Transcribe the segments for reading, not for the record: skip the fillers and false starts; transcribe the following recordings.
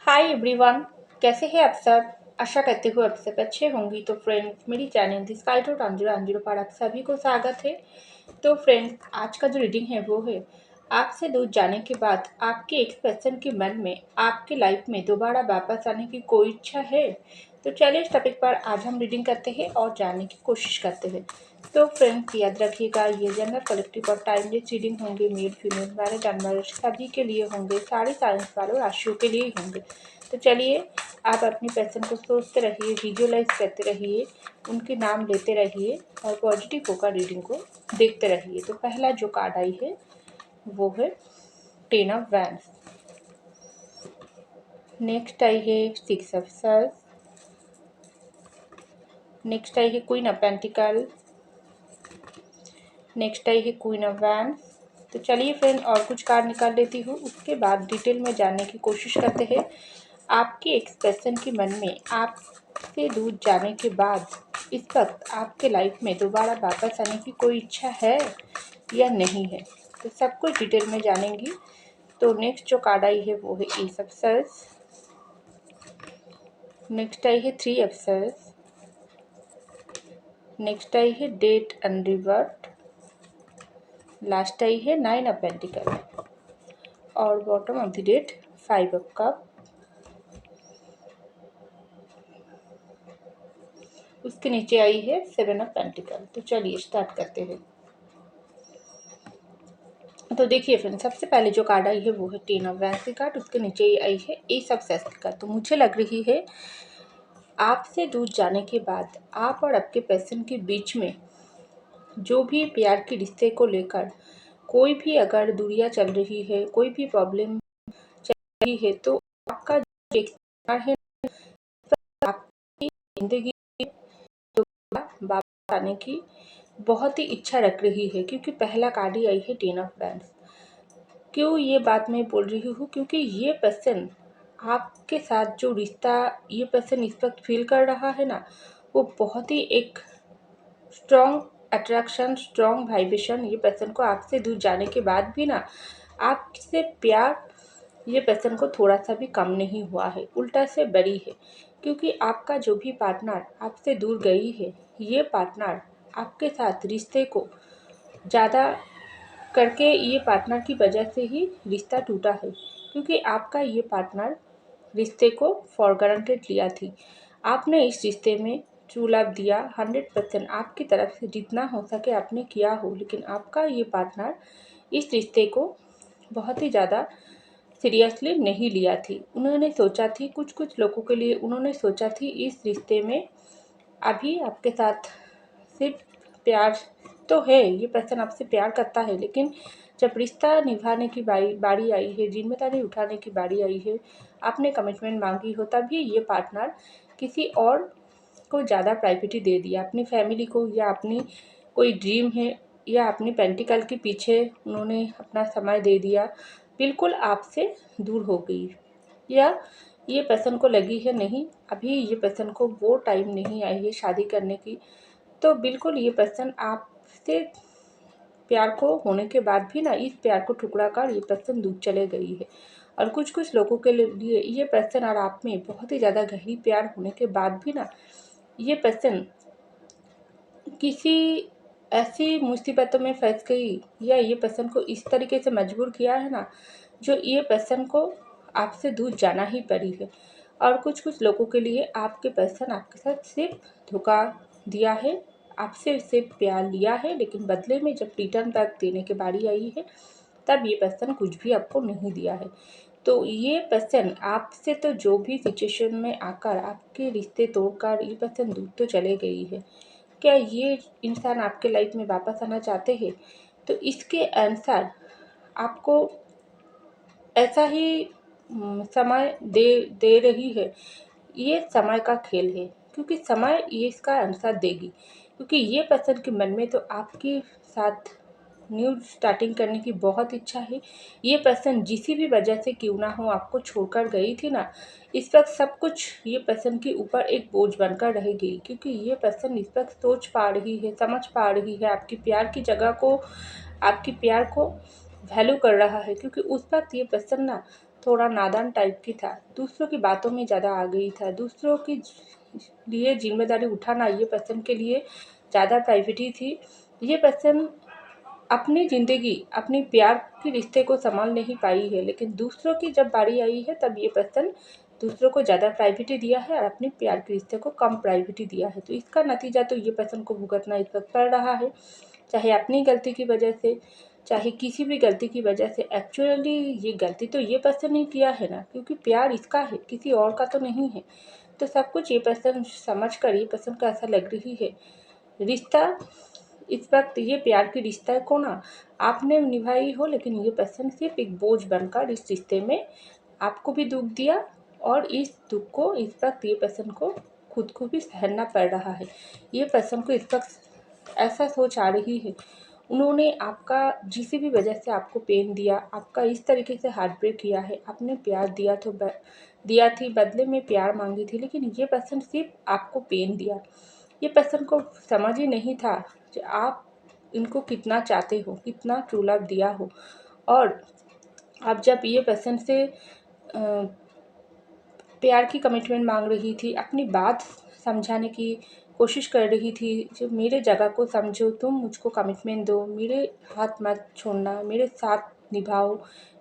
Hi everyone. कैसे हैं आप सब। आशा करती हूँ आप सब अच्छे होंगी। तो फ्रेंड्स, मेरी channel this guide to Hanjura Hanjura पर आप सभी को स्वागत है। तो फ्रेंड्स, आज का जो रीडिंग है वो है आपसे दूर जाने के बाद आपके एक पर्सन के मन में आपके लाइफ में दोबारा वापस आने की कोई इच्छा है। तो चलिए इस टॉपिक पर आज हम रीडिंग करते हैं और जानने की कोशिश करते हैं। तो फ्रेंड्स, याद रखिएगा, ये जनरल कलेक्टिव और टाइमलेस रीडिंग होंगे। मेल फीमेल मैरिड अनमैरिड सभी के लिए होंगे, सारे साइंस वालों राशियों के लिए होंगे। तो चलिए, आप अपनी पर्सन को सोचते रहिए, विजुअलाइज करते रहिए, उनके नाम लेते रहिए और पॉजिटिव होकर रीडिंग को देखते रहिए। तो पहला जो कार्ड आई है वो है टेन ऑफ वैंड्स। नेक्स्ट आई है सिक्स ऑफ सर्स। नेक्स्ट आई है क्वीन ऑफ पेंटिकल। नेक्स्ट आई है क्वीन ऑफ वैंड्स। तो चलिए फ्रेंड, और कुछ कार्ड निकाल लेती हूँ, उसके बाद डिटेल में जानने की कोशिश करते हैं। आपके एक्सप्रेशन के मन में आपसे दूर जाने के बाद इस वक्त आपके लाइफ में दोबारा वापस आने की कोई इच्छा है या नहीं है, तो सब कुछ डिटेल में जानेंगी। तो नेक्स्ट जो कार्ड आई है वो है एस ऑफ सर्स। नेक्स्ट आई है थ्री ऑफ सर्स। नेक्स्ट आई है डेट एंड रिवर्ट। लास्ट आई है नाइन ऑफ पेंटिकल और bottom of the deck five of cups. उसके नीचे आई है सेवन ऑफ पेंटिकल। तो चलिए स्टार्ट करते हैं। तो देखिए फ्रेंड, सबसे पहले जो कार्ड आई है वो है टेन ऑफ वैंड्स की कार्ड। उसके नीचे ये आई है एस ऑफ सेस की कार्ड। तो मुझे लग रही है आपसे दूर जाने के बाद आप और आपके पर्सन के बीच में जो भी प्यार के रिश्ते को लेकर कोई भी अगर दूरियां चल रही है, कोई भी प्रॉब्लम चल रही है, तो आपका जो एक्सप्रेशन है आपकी जिंदगी वापस आने की बहुत ही इच्छा रख रही है, क्योंकि पहला कार्ड ही आई है टेन ऑफ वैंड्स। क्यों ये बात मैं बोल रही हूँ, क्योंकि ये पर्सन आपके साथ जो रिश्ता ये पर्सन इस वक्त फील कर रहा है ना, वो बहुत ही एक स्ट्रॉन्ग अट्रैक्शन, स्ट्रॉन्ग वाइब्रेशन ये पर्सन को आपसे दूर जाने के बाद भी ना आपसे प्यार ये पर्सन को थोड़ा सा भी कम नहीं हुआ है, उल्टा से बड़ी है। क्योंकि आपका जो भी पार्टनर आपसे दूर गई है, ये पार्टनर आपके साथ रिश्ते को ज़्यादा करके ये पार्टनर की वजह से ही रिश्ता टूटा है। क्योंकि आपका ये पार्टनर रिश्ते को फॉर ग्रांटेड लिया थी। आपने इस रिश्ते में ट्रू लव दिया 100%, आपकी तरफ से जितना हो सके आपने किया हो, लेकिन आपका ये पार्टनर इस रिश्ते को बहुत ही ज़्यादा सीरियसली नहीं लिया थी। उन्होंने सोचा थी कुछ कुछ लोगों के लिए, उन्होंने सोचा थी इस रिश्ते में अभी आपके साथ सिर्फ प्यार तो है, ये पर्सन आपसे प्यार करता है, लेकिन जब रिश्ता निभाने की बारी आई है, जिम्मेदारी उठाने की बारी आई है, आपने कमिटमेंट मांगी हो, तभी ये पार्टनर किसी और को ज़्यादा प्रायोरिटी दे दिया, अपनी फैमिली को, या अपनी कोई ड्रीम है, या अपनी पेंटिकल के पीछे उन्होंने अपना समय दे दिया, बिल्कुल आपसे दूर हो गई। या ये पर्सन को लगी है नहीं, अभी ये पर्सन को वो टाइम नहीं आई है शादी करने की, तो बिल्कुल ये पर्सन आपसे प्यार को होने के बाद भी ना इस प्यार को ठुकरा कर ये पर्सन दूर चले गई है। और कुछ कुछ लोगों के लिए ये पर्सन और आप में बहुत ही ज़्यादा गहरी प्यार होने के बाद भी ना ये पर्सन किसी ऐसी मुसीबतों में फंस गई, या ये पर्सन को इस तरीके से मजबूर किया है ना, जो ये पर्सन को आपसे दूर जाना ही पड़ी है। और कुछ कुछ लोगों के लिए आपके पर्सन आपके साथ सिर्फ धोखा दिया है, आपसे सिर्फ प्यार लिया है, लेकिन बदले में जब रिटर्न बैक देने की बारी आई है, तब ये पर्सन कुछ भी आपको नहीं दिया है। तो ये पर्सन आपसे तो जो भी सिचुएशन में आकर आपके रिश्ते तोड़कर ये पर्सन दूर तो चले गई है, क्या ये इंसान आपके लाइफ में वापस आना चाहते हैं? तो इसके अनुसार आपको ऐसा ही समय दे दे रही है। ये समय का खेल है, क्योंकि समय ये इसका आंसर देगी। क्योंकि ये पर्सन के मन में तो आपके साथ न्यू स्टार्टिंग करने की बहुत इच्छा है। ये पर्सन जिसी भी वजह से क्यों ना हो आपको छोड़कर गई थी ना, इस वक्त सब कुछ ये पर्सन के ऊपर एक बोझ बनकर रहेगी। क्योंकि ये पर्सन इस वक्त सोच पा रही है, समझ पा रही है आपकी प्यार की जगह को, आपकी प्यार को वैल्यू कर रहा है। क्योंकि उस वक्त ये पर्सन ना थोड़ा नादान टाइप की था, दूसरों की बातों में ज़्यादा आ गई था, दूसरों की लिए जिम्मेदारी उठाना ये पर्सन के लिए ज़्यादा प्रायोरिटी थी। ये पर्सन अपनी ज़िंदगी, अपनी प्यार के रिश्ते को संभाल नहीं पाई है, लेकिन दूसरों की जब बारी आई है तब ये पर्सन दूसरों को ज़्यादा प्रायोरिटी दिया है और अपने प्यार के रिश्ते को कम प्रायोरिटी दिया है। तो इसका नतीजा तो ये पर्सन को भुगतना इस वक्त पड़ रहा है, चाहे अपनी गलती की वजह से, चाहे किसी भी गलती की वजह से। एक्चुअली ये गलती तो ये पर्सन ने किया है ना, क्योंकि प्यार इसका है, किसी और का तो नहीं है। तो सब कुछ ये पर्सन समझ कर ये पर्सन को ऐसा लग रही है रिश्ता इस वक्त ये प्यार की रिश्ता को ना आपने निभाई हो, लेकिन ये पर्सन सिर्फ एक बोझ बनकर इस रिश्ते में आपको भी दुख दिया और इस दुख को इस वक्त ये पर्सन को खुद को भी सहना पड़ रहा है। ये पर्सन को इस वक्त ऐसा सोच आ रही है, उन्होंने आपका किसी भी वजह से आपको पेन दिया, आपका इस तरीके से हार्ट ब्रेक किया है, आपने प्यार दिया तो दिया थी, बदले में प्यार मांगी थी, लेकिन ये पर्सन सिर्फ आपको पेन दिया। ये पर्सन को समझ ही नहीं था कि आप इनको कितना चाहते हो, कितना ट्रू लव दिया हो। और अब जब ये पर्सन से प्यार की कमिटमेंट मांग रही थी, अपनी बात समझाने की कोशिश कर रही थी, जो मेरे जगह को समझो, तुम मुझको कमिटमेंट दो, मेरे हाथ मत छोड़ना, मेरे साथ निभाओ,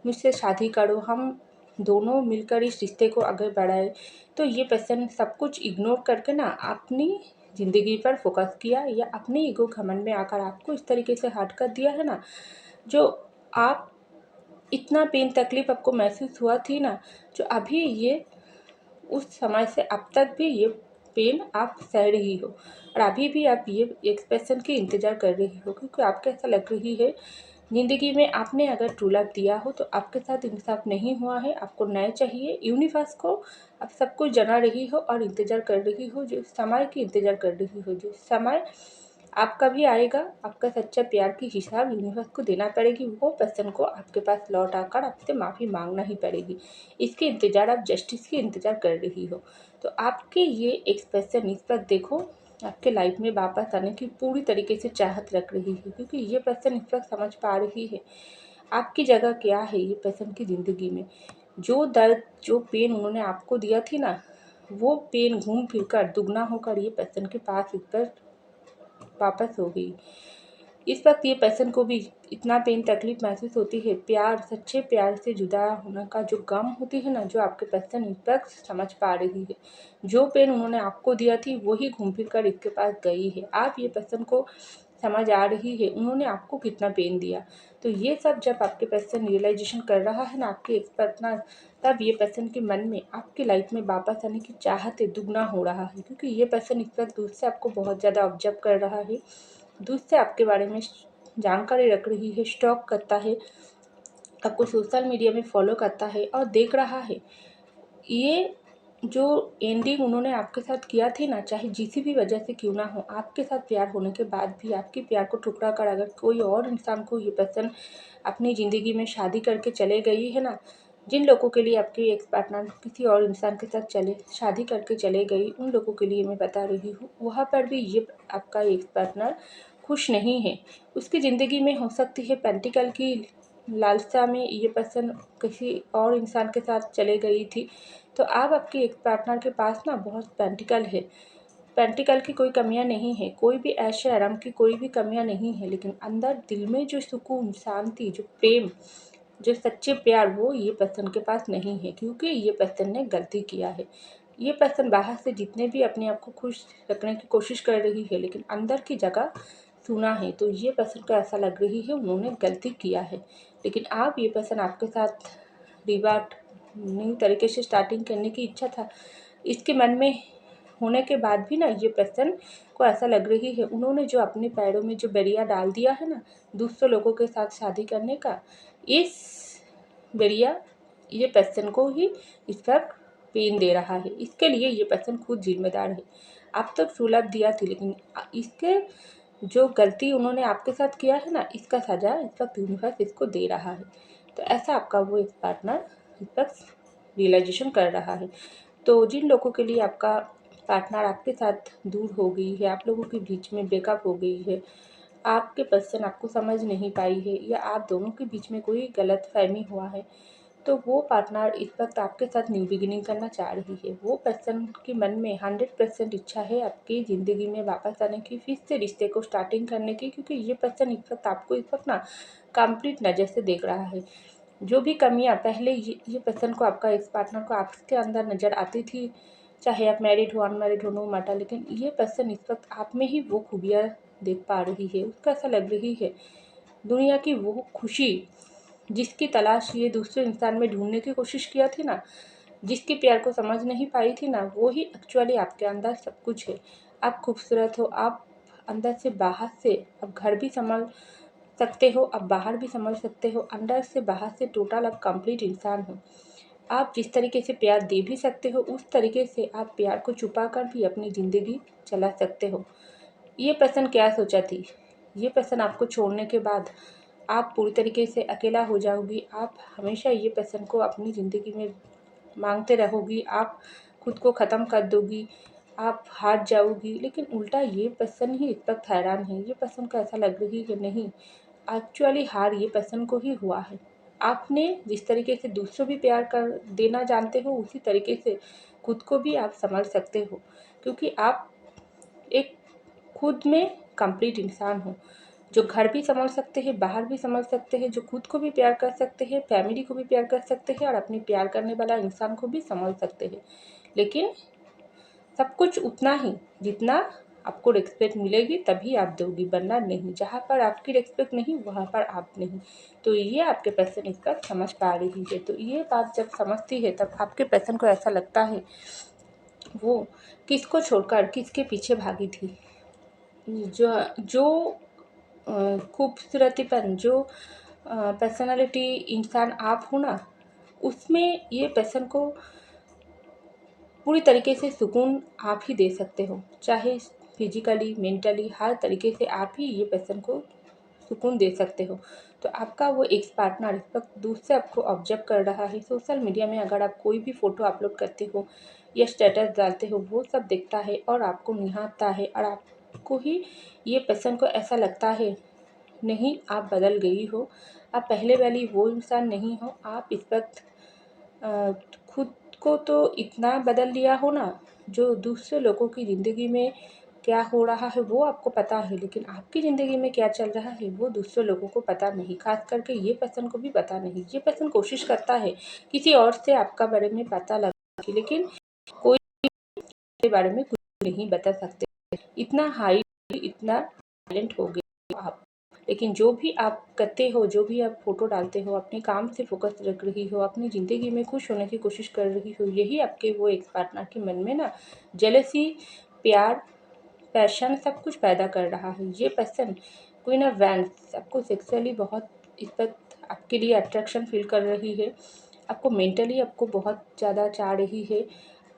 मुझसे शादी करो, हम दोनों मिलकर इस रिश्ते को आगे बढ़ाए। तो ये पर्सन सब कुछ इग्नोर करके ना अपनी ज़िंदगी पर फोकस किया, या अपने ईगो घमंड में आकर आपको इस तरीके से हर्ट कर दिया है ना, जो आप इतना पेन तकलीफ आपको महसूस हुआ थी ना, जो अभी ये उस समय से अब तक भी ये पेन आप सह रही हो, और अभी भी आप ये एक्सप्रेशन की इंतज़ार कर रही हो, क्योंकि आपको ऐसा लग रही है ज़िंदगी में आपने अगर ट्रू लव दिया हो तो आपके साथ इंसाफ नहीं हुआ है, आपको न्याय चाहिए। यूनिवर्स को आप सब कुछ जना रही हो और इंतज़ार कर रही हो, जो समय की इंतज़ार कर रही हो, जो समय आपका भी आएगा, आपका सच्चा प्यार की हिसाब यूनिवर्स को देना पड़ेगी, वो पर्सन को आपके पास लौट आकर आपसे माफ़ी मांगना ही पड़ेगी। इसके इंतज़ार, आप जस्टिस की इंतज़ार कर रही हो। तो आपके ये एक्सप्रेशन इस पर देखो, आपके लाइफ में वापस आने की पूरी तरीके से चाहत रख रही है, क्योंकि ये पर्सन इस वक्त समझ पा रही है आपकी जगह क्या है ये पर्सन की ज़िंदगी में। जो दर्द, जो पेन उन्होंने आपको दिया थी ना, वो पेन घूम फिर कर दुगना होकर ये पर्सन के पास इस पर वापस हो गई। इस वक्त ये पर्सन को भी इतना पेन तकलीफ महसूस होती है, प्यार, सच्चे प्यार से जुदा होने का जो गम होती है ना, जो आपके पर्सन इस वक्त समझ पा रही है। जो पेन उन्होंने आपको दिया थी वही घूम फिर कर इसके पास गई है। आप ये पर्सन को समझ आ रही है उन्होंने आपको कितना पेन दिया। तो ये सब जब आपके पर्सन रियलाइजेशन कर रहा है ना, आपके एक्स पार्टनर, तब ये पर्सन के मन में आपकी लाइफ में वापस आने की चाहत दुगना हो रहा है, क्योंकि ये पर्सन इस वक्त दूर से आपको बहुत ज़्यादा ऑब्जर्व कर रहा है, दूर से आपके बारे में जानकारी रख रही है, स्टॉक करता है, आपको सोशल मीडिया में फॉलो करता है और देख रहा है ये जो एंडिंग उन्होंने आपके साथ किया थी ना, चाहे किसी भी वजह से क्यों ना हो, आपके साथ प्यार होने के बाद भी आपके प्यार को ठुकरा कर अगर कोई और इंसान को ये पर्सन अपनी ज़िंदगी में शादी करके चले गई है ना, जिन लोगों के लिए आपके एक्स पार्टनर किसी और इंसान के साथ शादी करके चले गई, उन लोगों के लिए मैं बता रही हूँ, वहाँ पर भी ये आपका एक्स पार्टनर खुश नहीं है। उसकी ज़िंदगी में हो सकती है पेंटिकल की लालसा में ये पर्सन किसी और इंसान के साथ चले गई थी। तो अब आपके एक पार्टनर के पास ना बहुत पेंटिकल है, पेंटिकल की कोई कमियां नहीं है, कोई भी ऐशो आराम की कोई भी कमियां नहीं है, लेकिन अंदर दिल में जो सुकून, शांति, जो प्रेम, जो सच्चे प्यार, वो ये पर्सन के पास नहीं है, क्योंकि ये पर्सन ने गलती किया है। ये पर्सन बाहर से जितने भी अपने आप को खुश रखने की कोशिश कर रही है, लेकिन अंदर की जगह सुना है। तो ये पर्सन को ऐसा लग रही है उन्होंने गलती किया है, लेकिन आप ये पर्सन आपके साथ रिवार्ट न्यू तरीके से स्टार्टिंग करने की इच्छा था इसके मन में होने के बाद भी ना, ये पर्सन को ऐसा लग रही है उन्होंने जो अपने पैरों में जो बेड़िया डाल दिया है ना दूसरे लोगों के साथ शादी करने का, इस बेड़िया ये पर्सन को ही इस वक्त पेन दे रहा है। इसके लिए ये पर्सन खुद जिम्मेदार है। आप तो ट्रू लव दिया थी, लेकिन इसके जो गलती उन्होंने आपके साथ किया है ना, इसका सजा इस वक्त यूनिवर्स इसको दे रहा है। तो ऐसा आपका वो एक पार्टनर इस वक्त रियलाइजेशन कर रहा है। तो जिन लोगों के लिए आपका पार्टनर आपके साथ दूर हो गई है, आप लोगों के बीच में ब्रेकअप हो गई है, आपके पर्सन आपको समझ नहीं पाई है, या आप दोनों के बीच में कोई गलतफहमी हुआ है, तो वो पार्टनर इस वक्त आपके साथ न्यू बिगिनिंग करना चाह रही है। वो पर्सन के मन में 100% इच्छा है आपकी ज़िंदगी में वापस आने की, फिर से रिश्ते को स्टार्टिंग करने की, क्योंकि ये पर्सन इस वक्त आपको इस वक्त ना कंप्लीट नज़र से देख रहा है। जो भी कमियां पहले ये पर्सन को, आपका इस पार्टनर को आपके अंदर नज़र आती थी, चाहे आप मैरिड हो अनमैरिड हो नो मैटर, लेकिन ये पर्सन इस वक्त आप में ही वो खूबियाँ देख पा रही है। उसको ऐसा लग रही है दुनिया की वो खुशी जिसकी तलाश ये दूसरे इंसान में ढूंढने की कोशिश किया थी ना, जिसके प्यार को समझ नहीं पाई थी ना, वो ही एक्चुअली आपके अंदर सब कुछ है। आप खूबसूरत हो, आप अंदर से बाहर से, आप घर भी संभाल सकते हो, आप बाहर भी संभाल सकते हो, अंदर से बाहर से टोटल आप कंप्लीट इंसान हो। आप जिस तरीके से प्यार दे भी सकते हो, उस तरीके से आप प्यार को छुपा कर भी अपनी ज़िंदगी चला सकते हो। ये पर्सन क्या सोचा थी? ये पर्सन आपको छोड़ने के बाद आप पूरी तरीके से अकेला हो जाओगी। आप हमेशा ये पर्सन को अपनी ज़िंदगी में मांगते रहोगी, आप खुद को ख़त्म कर दोगी, आप हार जाओगी। लेकिन उल्टा ये पर्सन ही इस वक्त हैरान है। ये पर्सन को ऐसा लग रही है नहीं, एक्चुअली हार ये पर्सन को ही हुआ है। आपने जिस तरीके से दूसरों भी प्यार कर देना जानते हो, उसी तरीके से खुद को भी आप संभाल सकते हो, क्योंकि आप एक खुद में कंप्लीट इंसान हो, जो घर भी संभाल सकते हैं, बाहर भी संभाल सकते हैं, जो खुद को भी प्यार कर सकते हैं, फैमिली को भी प्यार कर सकते हैं और अपनी प्यार करने वाला इंसान को भी संभाल सकते हैं। लेकिन सब कुछ उतना ही जितना आपको रिस्पेक्ट मिलेगी तभी आप दोगी, वरना नहीं। जहाँ पर आपकी रिस्पेक्ट नहीं, वहाँ पर आप नहीं। तो ये आपके पर्सन इसका समझ पा रही है। तो ये बात जब समझती है तब आपके पर्सन को ऐसा लगता है वो किसको छोड़कर किसके पीछे भागी थी। जो जो खूबसूरतीपन, जो पर्सनालिटी इंसान आप हो ना, उसमें ये पर्सन को पूरी तरीके से सुकून आप ही दे सकते हो। चाहे फिजिकली, मेंटली, हर तरीके से आप ही ये पर्सन को सुकून दे सकते हो। तो आपका वो एक्स पार्टनर इस वक्त दूर से आपको ऑब्जर्व कर रहा है। सोशल मीडिया में अगर आप कोई भी फ़ोटो अपलोड करते हो या स्टेटस डालते हो, वो सब देखता है और आपको निहारता है, और आपको ही ये पर्सन को ऐसा लगता है नहीं, आप बदल गई हो, आप पहले वाली वो इंसान नहीं हो। आप इस वक्त खुद को तो इतना बदल लिया हो ना, जो दूसरे लोगों की ज़िंदगी में क्या हो रहा है वो आपको पता है, लेकिन आपकी ज़िंदगी में क्या चल रहा है वो दूसरे लोगों को पता नहीं। खास करके ये पर्सन को भी पता नहीं। ये पर्सन कोशिश करता है किसी और से आपका बारे में पता लगा के, लेकिन कोई के बारे में कुछ नहीं बता सकते। इतना हाई, इतना टैलेंट हो गए आप। लेकिन जो भी आप करते हो, जो भी आप फ़ोटो डालते हो, अपने काम से फ़ोकस रख रही हो, अपनी ज़िंदगी में खुश होने की कोशिश कर रही हो, यही आपके वो एक्स पार्टनर के मन में ना जेलसी, प्यार, पैशन सब कुछ पैदा कर रहा है। ये पर्सन क्वीन ऑफ वैंड्स आपको सेक्सुअली बहुत इस वक्त आपके लिए अट्रैक्शन फील कर रही है। आपको मेंटली आपको बहुत ज़्यादा चाह रही है।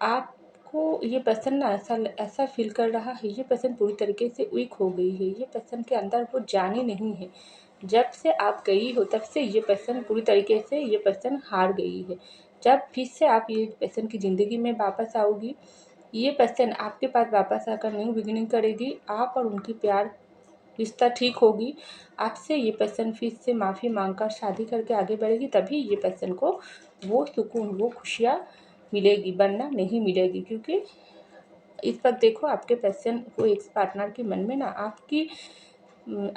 आपको ये पर्सन ना ऐसा ऐसा फील कर रहा है, ये पर्सन पूरी तरीके से वीक हो गई है। ये पर्सन के अंदर वो जान ही नहीं है। जब से आप गई हो तब से ये पर्सन पूरी तरीके से, ये पर्सन हार गई है। जब फिर से आप ये पर्सन की ज़िंदगी में वापस आओगी, ये पर्सन आपके पास वापस आकर न्यू बिगिनिंग करेगी। आप और उनकी प्यार रिश्ता ठीक होगी। आपसे ये पर्सन फिर से माफ़ी मांगकर शादी करके आगे बढ़ेगी, तभी ये पर्सन को वो सुकून, वो खुशियाँ मिलेगी, वरना नहीं मिलेगी। क्योंकि इस वक्त देखो आपके पर्सन, वो एक्स पार्टनर के मन में ना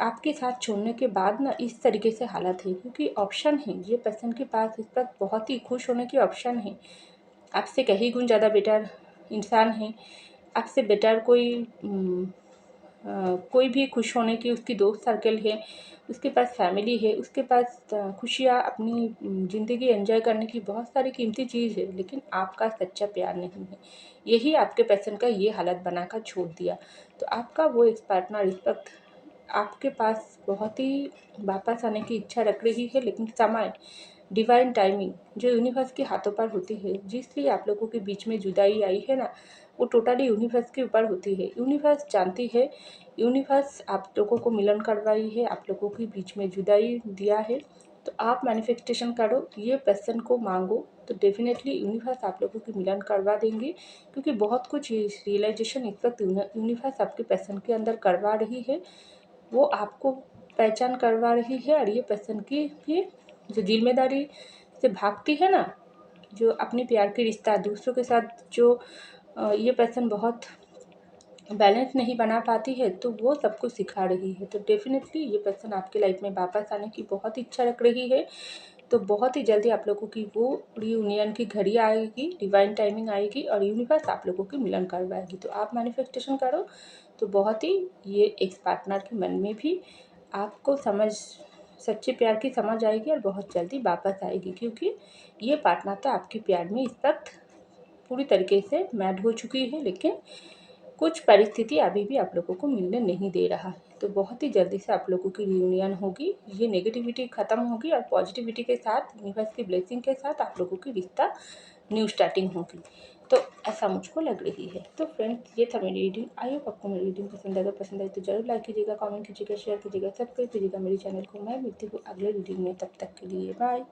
आपके साथ छोड़ने के बाद ना इस तरीके से हालत है, क्योंकि ऑप्शन है ये पर्सन के पास इस वक्त, बहुत ही खुश होने की ऑप्शन है। आपसे कहीं गुण ज़्यादा बेटर इंसान है। आपसे बेटर कोई भी खुश होने की उसकी दोस्त सर्कल है, उसके पास फैमिली है, उसके पास खुशियाँ, अपनी ज़िंदगी एंजॉय करने की बहुत सारी कीमती चीज़ है, लेकिन आपका सच्चा प्यार नहीं है। यही आपके पर्सन का ये हालत बनाकर छोड़ दिया। तो आपका वो एक्स पार्टनर इस वक्त आपके पास बहुत ही वापस आने की इच्छा रख रही है, लेकिन समय, डिवाइन टाइमिंग जो यूनिवर्स के हाथों पर होती है, जिसलिए आप लोगों के बीच में जुदाई आई है ना, वो टोटली यूनिवर्स के ऊपर होती है। यूनिवर्स जानती है, यूनिवर्स आप लोगों को मिलन करवाई है, आप लोगों के बीच में जुदाई दिया है। तो आप मैनिफेस्टेशन करो, ये पर्सन को मांगो, तो डेफिनेटली यूनिवर्स आप लोगों की मिलन करवा देंगे। क्योंकि बहुत कुछ रियलाइजेशन इस वक्त यूनिवर्स आपके पर्सन के अंदर करवा रही है। वो आपको पहचान करवा रही है, और ये पर्सन की भी जो जिम्मेदारी से भागती है ना, जो अपने प्यार के रिश्ता दूसरों के साथ जो ये पर्सन बहुत बैलेंस नहीं बना पाती है, तो वो सबको सिखा रही है। तो डेफिनेटली ये पर्सन आपके लाइफ में वापस आने की बहुत इच्छा रख रही है। तो बहुत ही जल्दी आप लोगों की वो रियूनियन की घड़ी आएगी, डिवाइन टाइमिंग आएगी और यूनिवर्स आप लोगों की मिलन करवाएगी। तो आप मैनिफेस्टेशन करो, तो बहुत ही ये एक्स पार्टनर के मन में भी आपको सच्चे प्यार की समझ आएगी और बहुत जल्दी वापस आएगी, क्योंकि ये पार्टनर तो आपके प्यार में इस वक्त पूरी तरीके से मैड हो चुकी है, लेकिन कुछ परिस्थिति अभी भी आप लोगों को मिलने नहीं दे रहा है। तो बहुत ही जल्दी से आप लोगों की रियूनियन होगी, ये नेगेटिविटी ख़त्म होगी और पॉजिटिविटी के साथ, यूनिवर्स की ब्लेसिंग के साथ आप लोगों की रिश्ता न्यू स्टार्टिंग होगी। तो ऐसा मुझको लग रही है। तो फ्रेंड्स, ये था मेरी रीडिंग। आई होप आपको मेरी रीडिंग पसंद आई तो जरूर लाइक कीजिएगा, कमेंट कीजिएगा, शेयर कीजिएगा, सब्सक्राइब कीजिएगा मेरे चैनल को। मैं मिलती हूँ अगले रीडिंग में, तब तक के लिए बाय।